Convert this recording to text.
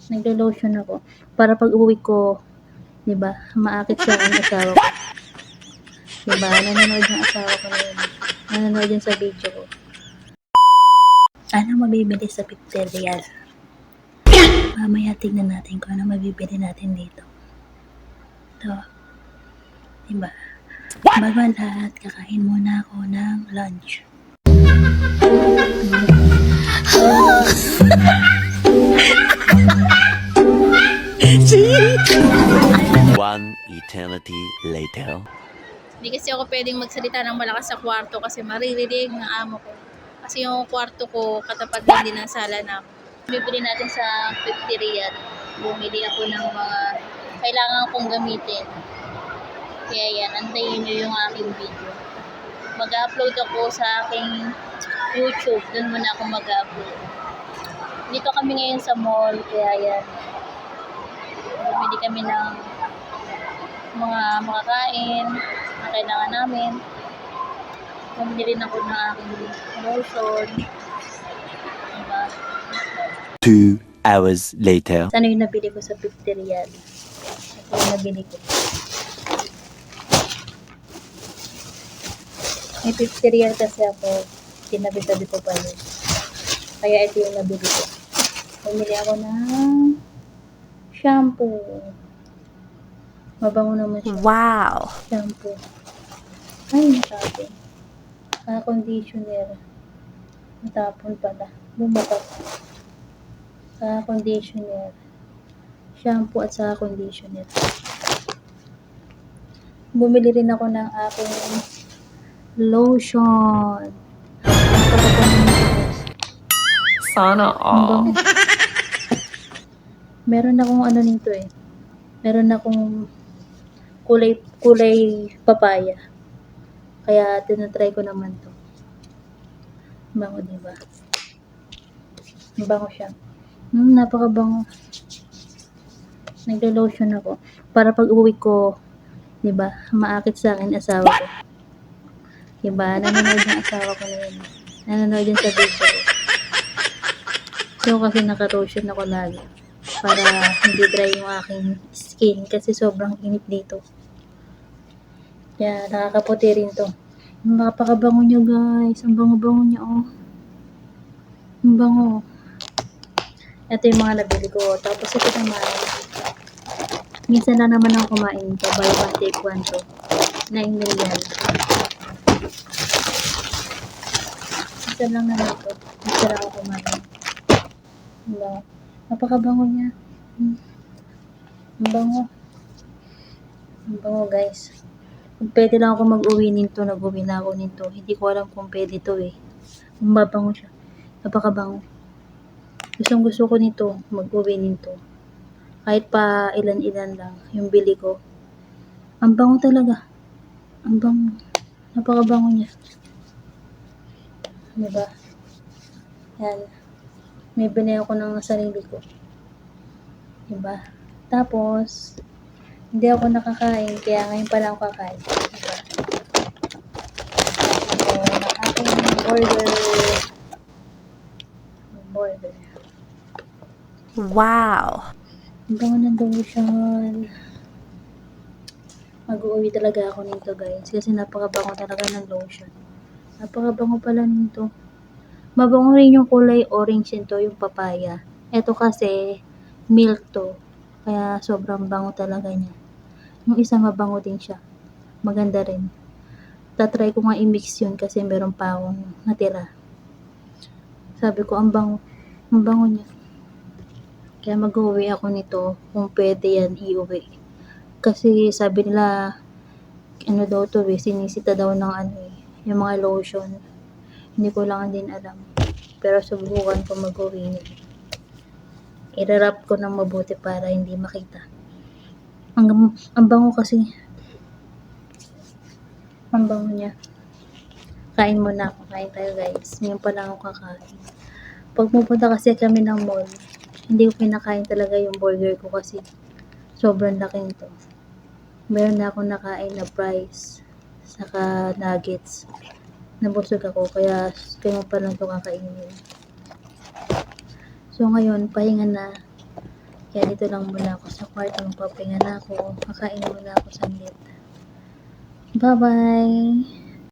Naglo-lotion ako para pag uwi ko, 'di ba, maakit sa aking asawa ko. 'Di ba, nanonood yung asawa ko na yun. Nanonood yun sa video ko. Ano mabibili sa Pizzeria? Mamaya tignan natin kung ano mabibili natin dito. Ito, 'di ba? Bago ang lahat, kakain muna ako ng lunch. One eternity later. Hindi kasi ako pwedeng magsalita ng malakas sa kwarto kasi maririnig ng amo ko. Kasi yung kwarto ko, katapat lang din ng sala namin. Bibili natin sa Pizzeria. Bumili ako ng mga kailangan kong gamitin. Kaya yan, antayin nyo yung aking video. Mag-upload ako sa aking YouTube. Doon muna ako mag-upload. Dito kami ngayon sa mall, kaya yan. Bumili kami ng mga makakain na kailangan namin. Bumili rin ako ng aking lotion. Diba? 2 hours later. Ano yung nabili ko sa Pizzeria? Ito yung nabili ko. May Pizzeria kasi ako. Tinabi-tabi ko pa yun. Kaya ito yung nabili ko. Bumili ako ng shampoo. Mabango naman siya. Wow! Shampoo. Ay, nasabi. Conditioner. Natapon pala. Bumukas. Conditioner. Shampoo at saka conditioner. Bumili rin ako ng aking lotion. Sana all. Meron akong ano nito eh. Meron akong kulay papaya. Kaya tinatry ko naman to. Bango, diba? Bango siya. Napakabango. Naglo-lotion ako para pag uwi ko, 'di ba, maakit sa akin asawa ko. 'Di ba? Nanonood yung asawa ko na yun. Nanonood yun sa video ko. So kasi naka-lotion ako lagi para hindi dry yung aking skin kasi sobrang init dito. Kaya nakakaputi rin to. Napakabango niya, guys. Ang bango-bango niya, oh. Ang bango. Ito yung mga nabili ko. Tapos ito naman, minsan na naman ako kumain ito. Buy one, take one to. 9 million. Minsan lang naman ito. Minsan lang ako kumain. Ang bango. Napakabango niya. Ang bango. Ang bango, guys. Kung pwede lang ako mag-uwi nito, nag-uwi na ako nito. Hindi ko alam kung pwede to eh. Mabango siya. Napakabango. Gustong gusto ko nito, mag-uwi nito. Kahit pa ilan-ilan lang yung bili ko. Ang bango talaga. Ang bango. Napakabango niya. Diba? Yan. May binili ako ng sarili ko. Diba? Tapos, hindi ako nakakain, kaya ngayon pa lang ako kakain. Diba? So, aking burger. Burger. Wow! Ang bango ng lotion. Mag-uwi talaga ako nito, guys. Kasi napakabango talaga ng lotion. Napakabango pala nito. Mabango rin yung kulay orange nito, yung papaya. Ito kasi, milk to. Kaya sobrang bango talaga niya. Yung isa mabango din siya. Maganda rin. Tatry ko nga i-mix yun kasi meron pa akong natira. Sabi ko, ang bango. Ang bango niya. Kaya mag-uwi ako nito kung pwede yan iuwi. Kasi sabi nila, ano daw to eh, sinisita daw ng ano eh, yung mga lotion. Hindi ko lang din alam. Pero subukan ko mag-uwi nito. I-wrap ko ng mabuti para hindi makita. Ang bango kasi. Ang bango niya. Kain muna ako. Kain tayo, guys. Ngayon pa lang ako kakain. Pag pupunta kasi kami ng mall, hindi ko kinakain talaga yung burger ko kasi sobrang laki nito. Meron na akong nakain na fries saka nuggets. Nabusog ako kaya pa lang ito kakainin. So ngayon, pahinga na. Kaya dito lang muna ako sa kwarto, magpapahinga na ako. Kakain muna ako saglit. Bye-bye!